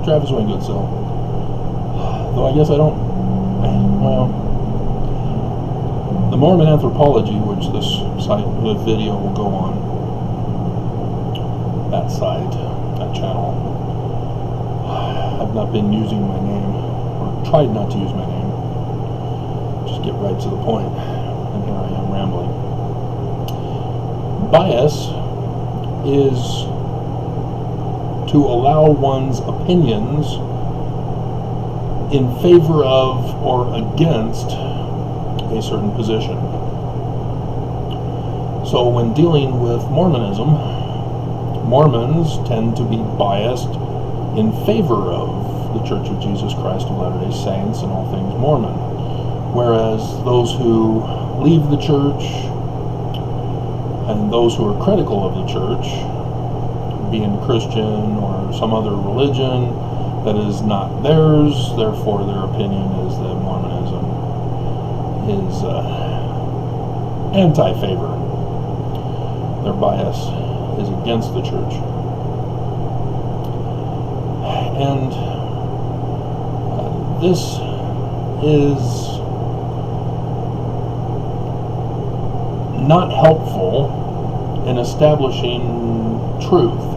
Travis Wayne Goodsell. Though I guess I don't. Well, the Mormon Anthropology, which this site, the video will go on, that site, that channel, I've not been using my name, or tried not to use my name. Just get right to the point, and here I am rambling. Bias is to allow one's opinions in favor of or against a certain position. So when dealing with Mormonism, Mormons tend to be biased in favor of the Church of Jesus Christ of Latter-day Saints and all things Mormon, whereas those who leave the church and those who are critical of the church, being Christian or some other religion that is not theirs, therefore their opinion is that Mormonism is anti-favor. Their bias is against the church. And this is not helpful in establishing truth.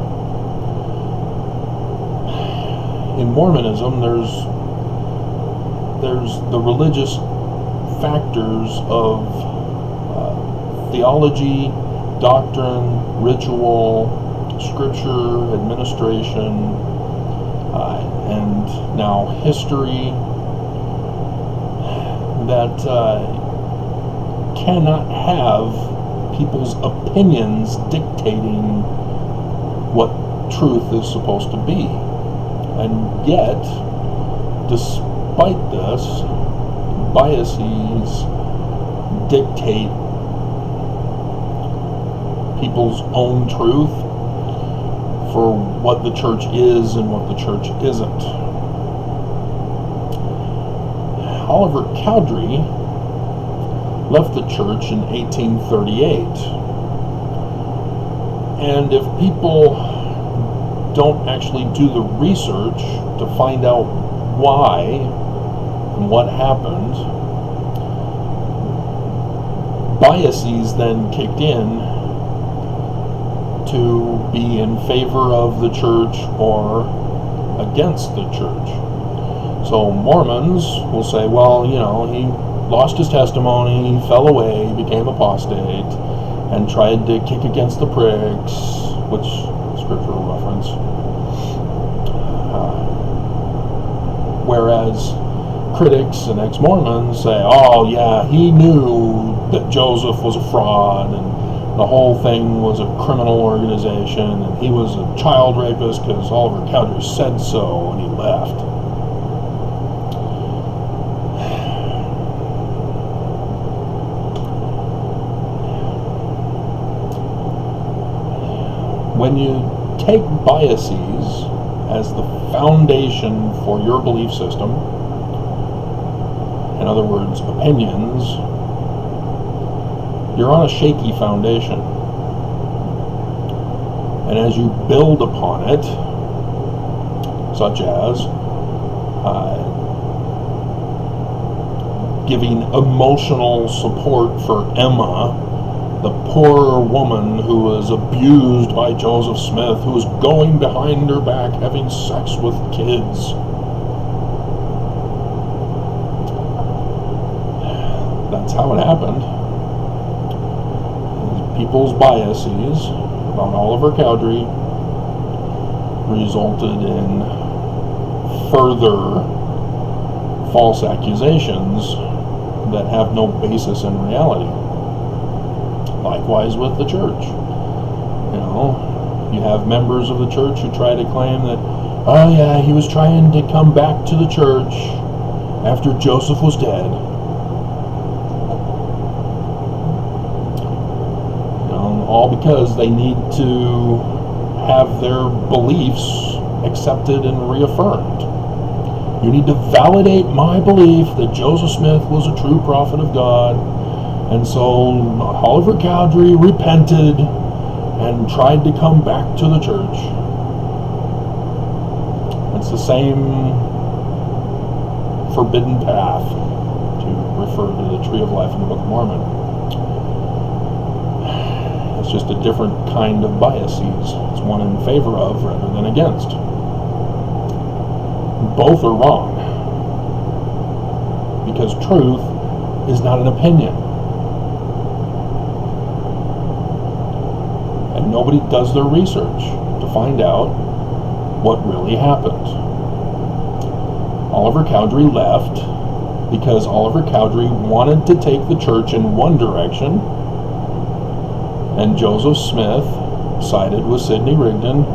In Mormonism, there's the religious factors of theology, doctrine, ritual, scripture, administration, and now history that cannot have people's opinions dictating what truth is supposed to be. And yet, despite this, biases dictate people's own truth for what the church is and what the church isn't. Oliver Cowdery left the church in 1838. And if people don't actually do the research to find out why and what happened, biases then kicked in to be in favor of the church or against the church. So Mormons will say, well, you know, he lost his testimony, he fell away, became apostate, and tried to kick against the pricks, which scriptural reference. Whereas critics and ex-Mormons say, oh yeah, he knew that Joseph was a fraud and the whole thing was a criminal organization and he was a child rapist because Oliver Cowdery said so and he left. When you take biases as the foundation for your belief system, in other words, opinions, you're on a shaky foundation. And as you build upon it, such as giving emotional support for Emma, the poor woman who was abused by Joseph Smith, who was going behind her back having sex with kids. That's how it happened. People's biases about Oliver Cowdery resulted in further false accusations that have no basis in reality. Likewise with the church. You know, you have members of the church who try to claim that, oh yeah, he was trying to come back to the church after Joseph was dead. You know, all because they need to have their beliefs accepted and reaffirmed. You need to validate my belief that Joseph Smith was a true prophet of God. And so Oliver Cowdery repented and tried to come back to the church. It's the same forbidden path, to refer to the tree of life in the Book of Mormon. It's just a different kind of biases. It's one in favor of rather than against. Both are wrong, because truth is not an opinion. And nobody does their research to find out what really happened. Oliver Cowdery left because Oliver Cowdery wanted to take the church in one direction, and Joseph Smith sided with Sidney Rigdon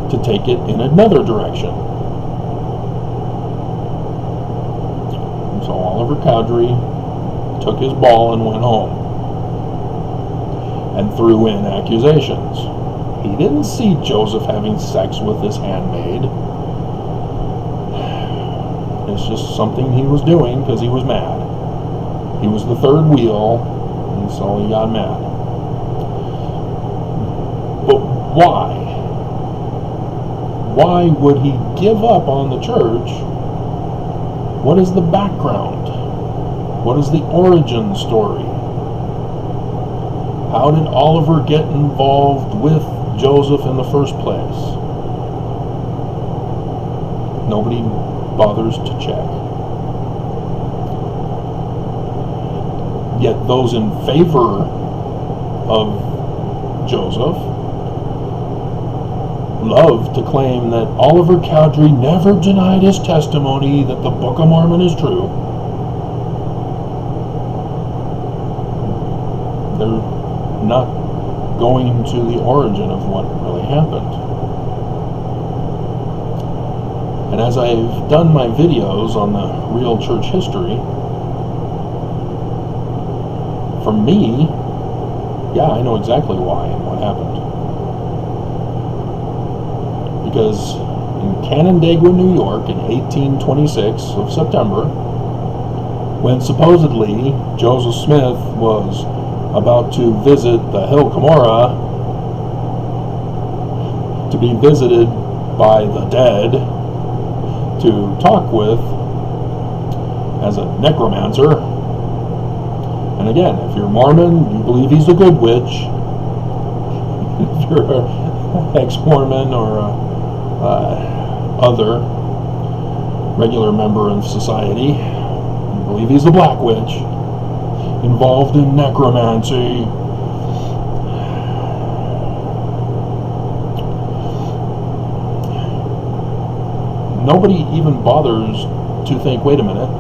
to take it in another direction. And so Oliver Cowdery took his ball and went home and threw in accusations. He didn't see Joseph having sex with his handmaid. It's just something he was doing because he was mad. He was the third wheel, and so he got mad. But why? Why would he give up on the church? What is the background? What is the origin story? How did Oliver get involved with Joseph in the first place? Nobody bothers to check. Yet those in favor of Joseph love to claim that Oliver Cowdery never denied his testimony that the Book of Mormon is true. They're not going to the origin of what really happened. And as I've done my videos on the real church history, for me, yeah, I know exactly why and what happened. Because in Canandaigua, New York, in 1826 of September, when supposedly Joseph Smith was about to visit the Hill Cumorah to be visited by the dead to talk with as a necromancer. And again, if you're Mormon, you believe he's a good witch. If you're an ex-Mormon or other regular member of society, you believe he's a black witch involved in necromancy. Nobody even bothers to think, wait a minute,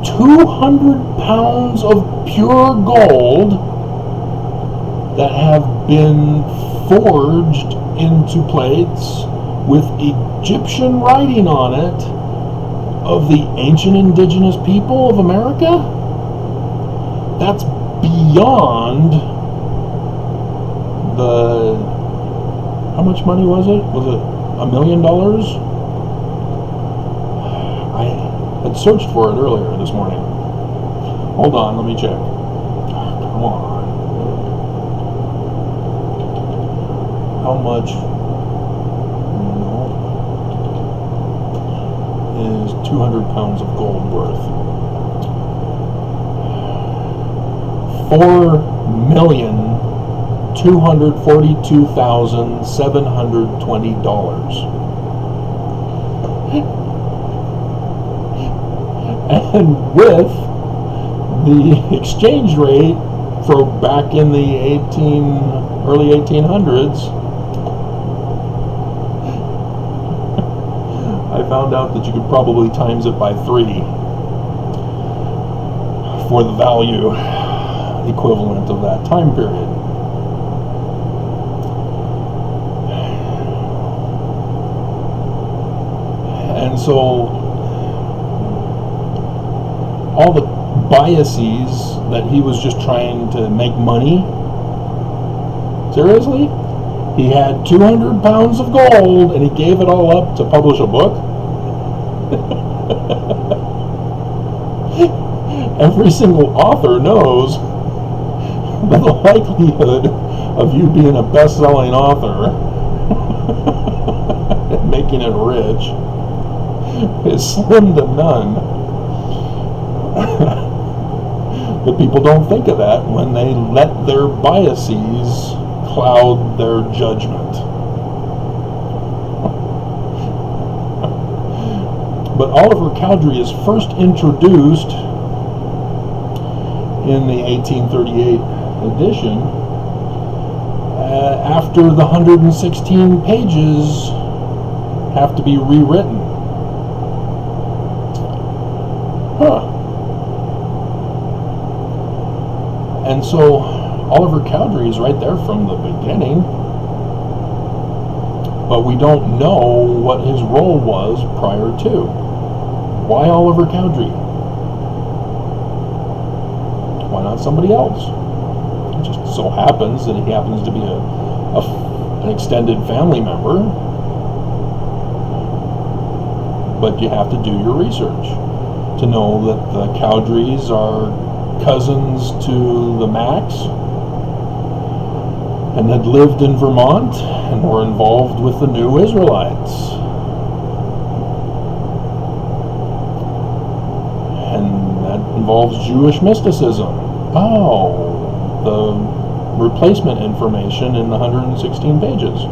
200 pounds of pure gold that have been forged into plates with Egyptian writing on it of the ancient indigenous people of America? That's beyond the... How much money was it? Was it $1 million? I had searched for it earlier this morning. Hold on, let me check. Come on. How much is 200 pounds of gold worth? $4,242,720. And with the exchange rate for back in the early 1800s, I found out that you could probably times it by 3 for the value equivalent of that time period. And so all the biases that he was just trying to make money, seriously? He had 200 pounds of gold and he gave it all up to publish a book? Every single author knows that the likelihood of you being a best-selling author making it rich is slim to none. But people don't think of that when they let their biases cloud their judgment. But Oliver Cowdery is first introduced in the 1838 edition after the 116 pages have to be rewritten. And so Oliver Cowdery is right there from the beginning, but we don't know what his role was prior to. Why Oliver Cowdery? Why not somebody else? It just so happens that he happens to be an extended family member, but you have to do your research to know that the Cowderys are cousins to the Macks and had lived in Vermont and were involved with the New Israelites. And that involves Jewish mysticism. Oh, the replacement information in the 116 pages.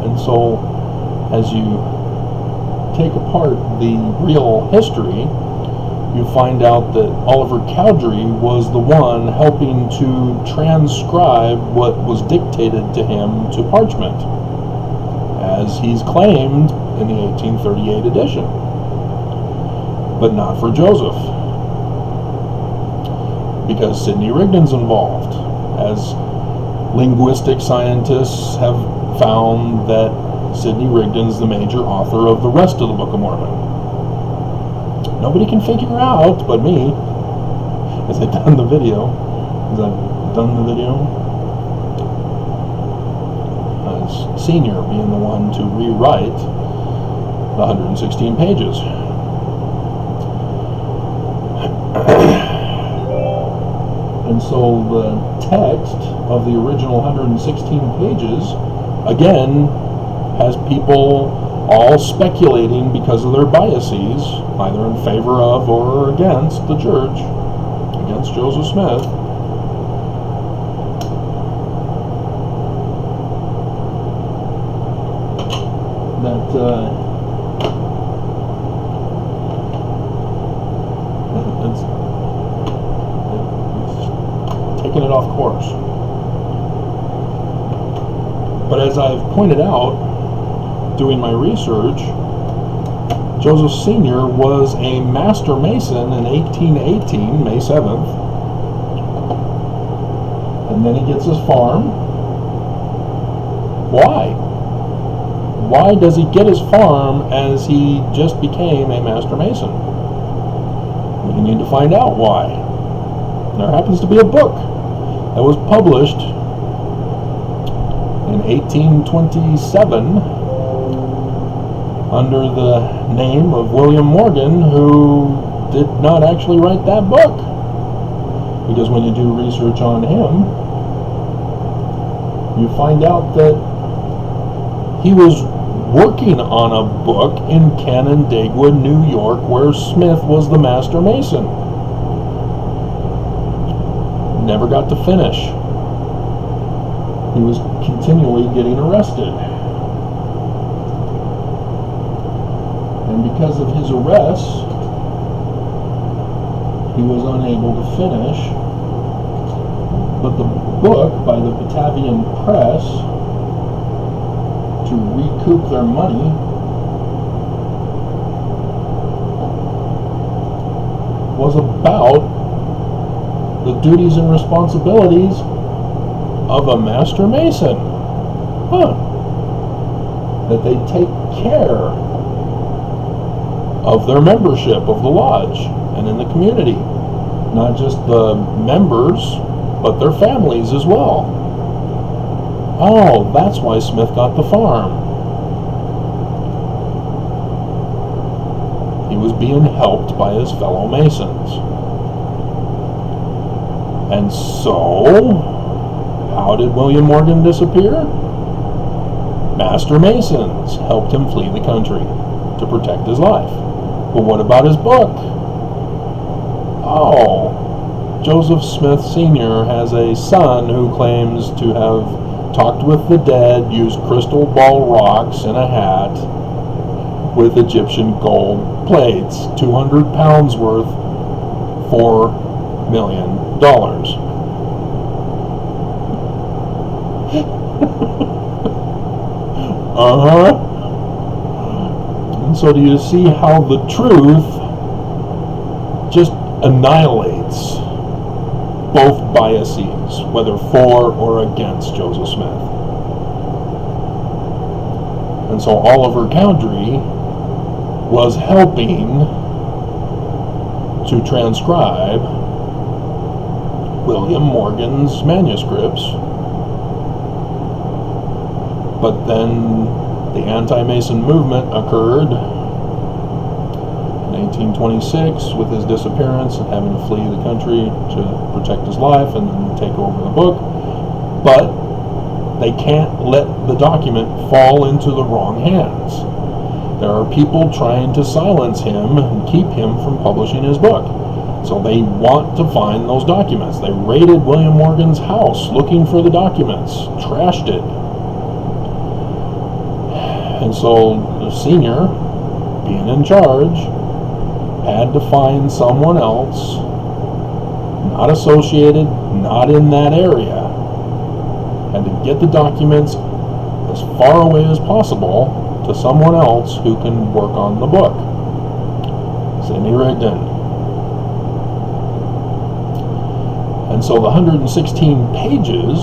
And so, as you take apart the real history, you find out that Oliver Cowdery was the one helping to transcribe what was dictated to him to parchment, as he's claimed in the 1838 edition, but not for Joseph, because Sidney Rigdon's involved, as linguistic scientists have found that Sidney Rigdon's the major author of the rest of the Book of Mormon. Nobody can figure out but me, as I've done the video. As senior being the one to rewrite the 116 pages. And so the text of the original 116 pages, again, has people all speculating because of their biases, either in favor of or against the church, against Joseph Smith. It's taking it off course. But as I've pointed out, doing my research, Joseph Sr. was a master mason in 1818, May 7th. And then he gets his farm. Why? Why does he get his farm as he just became a master mason? We need to find out why. There happens to be a book that was published in 1827 under the name of William Morgan, who did not actually write that book. Because when you do research on him, you find out that he was working on a book in Canandaigua, New York, where Smith was the master mason. Never got to finish. He was continually getting arrested. And because of his arrest, he was unable to finish. But the book by the Batavian Press, to recoup their money, was about the duties and responsibilities of a master mason. That they take care of their membership of the lodge and in the community. Not just the members, but their families as well. Oh, that's why Smith got the farm. He was being helped by his fellow Masons. And so, how did William Morgan disappear? Master Masons helped him flee the country to protect his life. But what about his book? Oh, Joseph Smith Sr. has a son who claims to have talked with the dead, used crystal ball rocks in a hat with Egyptian gold plates, 200 pounds worth, $4 million. And so do you see how the truth just annihilates both biases, whether for or against Joseph Smith? And so Oliver Cowdery was helping to transcribe William Morgan's manuscripts, but then the anti-Mason movement occurred in 1826 with his disappearance and having to flee the country to protect his life and then take over the book. But they can't let the document fall into the wrong hands. There are people trying to silence him and keep him from publishing his book. So they want to find those documents. They raided William Morgan's house looking for the documents, trashed it. And so the senior, being in charge, had to find someone else, not associated, not in that area, and to get the documents as far away as possible to someone else who can work on the book. Sidney Rigdon. And so the 116 pages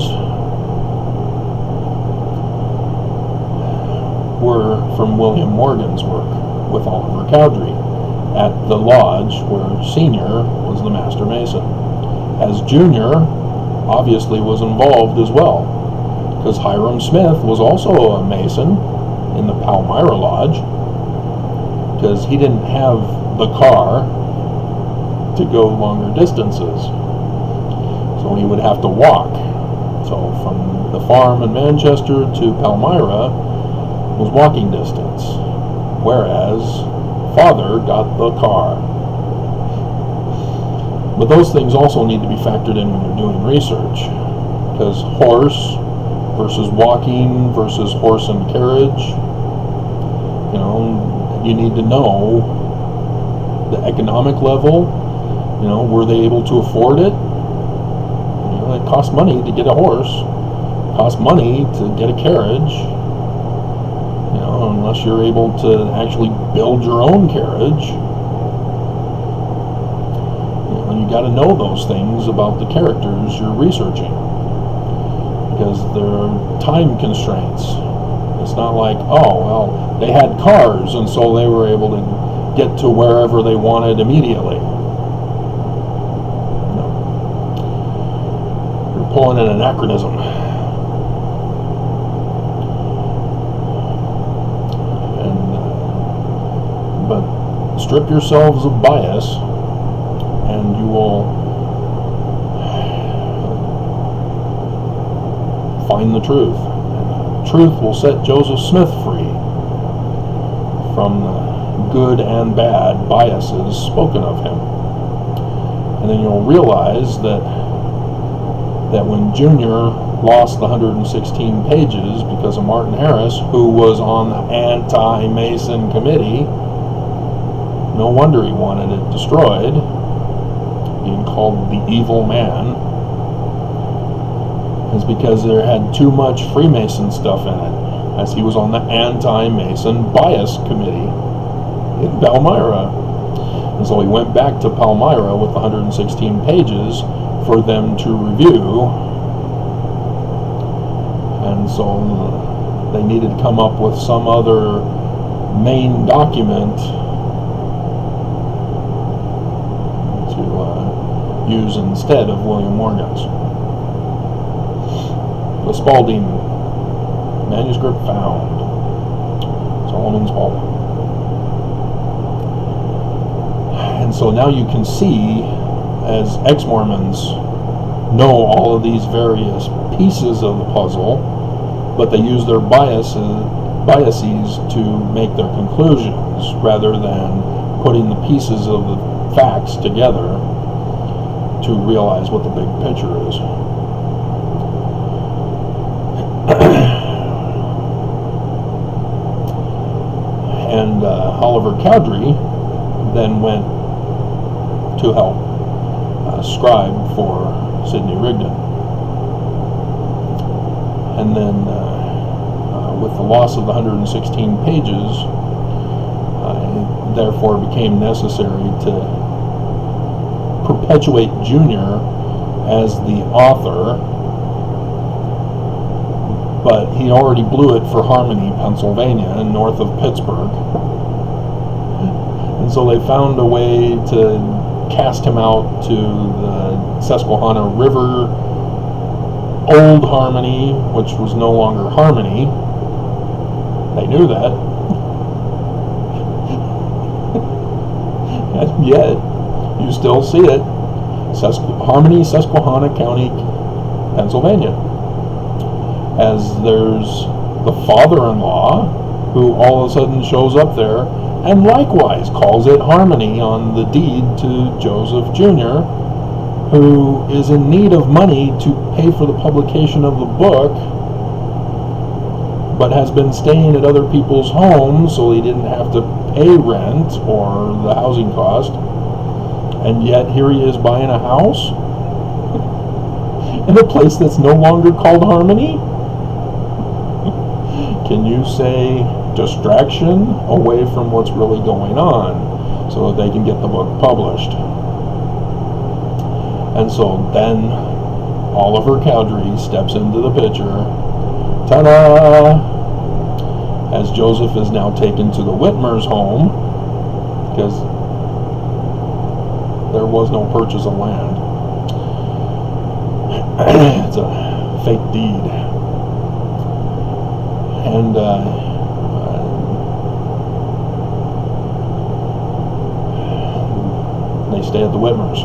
were from William Morgan's work with Oliver Cowdery at the lodge where Senior was the Master Mason. As Junior obviously was involved as well, because Hiram Smith was also a Mason in the Palmyra Lodge, because he didn't have the car to go longer distances, so he would have to walk. So from the farm in Manchester to Palmyra was walking distance, whereas Father got the car. But those things also need to be factored in when you're doing research, because horse versus walking versus horse and carriage, you need to know the economic level. Were they able to afford it? It costs money to get a horse, it costs money to get a carriage. Unless you're able to actually build your own carriage. You got to know those things about the characters you're researching, because there are time constraints. It's not like, they had cars and so they were able to get to wherever they wanted immediately. You're pulling an anachronism. Strip yourselves of bias, and you will find the truth. And the truth will set Joseph Smith free from the good and bad biases spoken of him. And then you'll realize that when Junior lost the 116 pages because of Martin Harris, who was on the anti-Mason committee, no wonder he wanted it destroyed, being called the evil man, is because there had too much Freemason stuff in it, as he was on the anti-Mason bias committee in Palmyra. And so he went back to Palmyra with 116 pages for them to review, and so they needed to come up with some other main document use instead of William Morgan's. The Spalding manuscript found. Solomon Spalding. And so now you can see, as ex-Mormons know all of these various pieces of the puzzle, but they use their biases to make their conclusions rather than putting the pieces of the facts together to realize what the big picture is. And Oliver Cowdery then went to help scribe for Sidney Rigdon. And then with the loss of the 116 pages, it therefore became necessary to perpetuate Junior as the author, but he already blew it for Harmony, Pennsylvania, north of Pittsburgh. And so they found a way to cast him out to the Susquehanna River, Old Harmony, which was no longer Harmony. They knew that. And yet, you still see it. Harmony, Susquehanna County, Pennsylvania. As there's the father-in-law who all of a sudden shows up there and likewise calls it Harmony on the deed to Joseph Jr., who is in need of money to pay for the publication of the book, but has been staying at other people's homes so he didn't have to pay rent or the housing cost. And yet here he is buying a house in a place that's no longer called Harmony. Can you say distraction away from what's really going on so that they can get the book published? And so then Oliver Cowdery steps into the picture. Ta-da! As Joseph is now taken to the Whitmer's home, because there was no purchase of land. It's a fake deed. And they stay at the Whitmer's.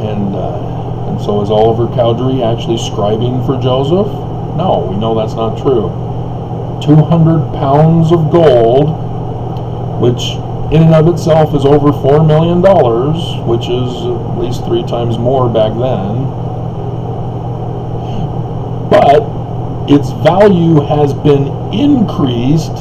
And so is Oliver Cowdery actually scribing for Joseph? No, we know that's not true. 200 pounds of gold, which in and of itself is over $4 million, which is at least 3 times more back then. But its value has been increased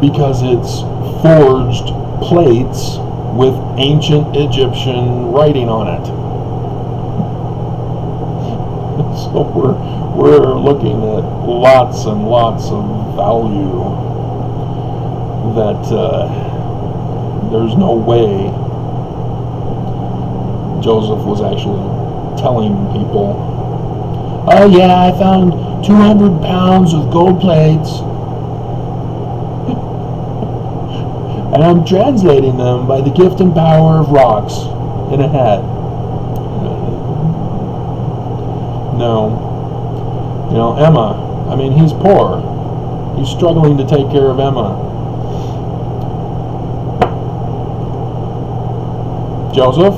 because it's forged plates with ancient Egyptian writing on it. So we're looking at lots and lots of value that there's no way Joseph was actually telling people, oh yeah, I found 200 pounds of gold plates and I'm translating them by the gift and power of rocks in a hat. No. You know, Emma, I mean, he's poor. He's struggling to take care of Emma. Joseph,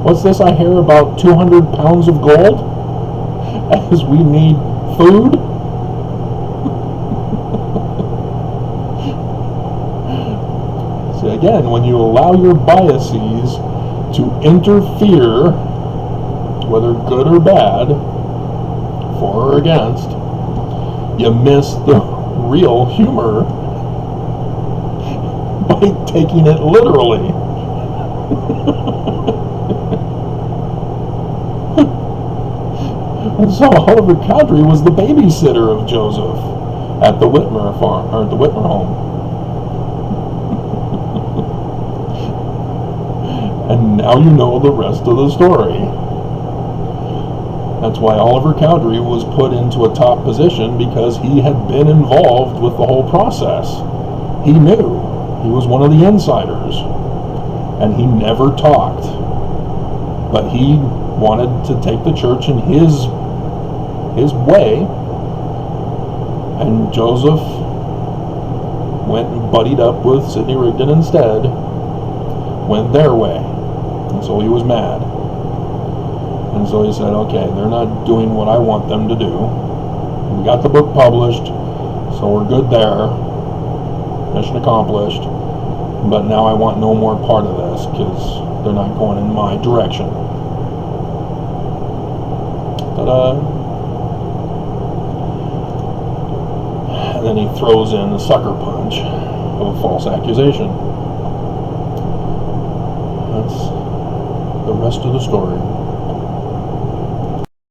what's this I hear about 200 pounds of gold? As we need food? See, again, when you allow your biases to interfere, whether good or bad, for or against, you miss the real humor by taking it literally. And so Oliver Cowdery was the babysitter of Joseph at the Whitmer farm, or at the Whitmer home. And now you know the rest of the story. That's why Oliver Cowdery was put into a top position, because he had been involved with the whole process. He knew. He was one of the insiders. And he never talked. But he wanted to take the church in his way. And Joseph went and buddied up with Sidney Rigdon instead. Went their way. And so he was mad. And so he said, okay, they're not doing what I want them to do. We got the book published, so we're good there. Mission accomplished. But now I want no more part of this because they're not going in my direction. And then he throws in the sucker punch of a false accusation. That's the rest of the story.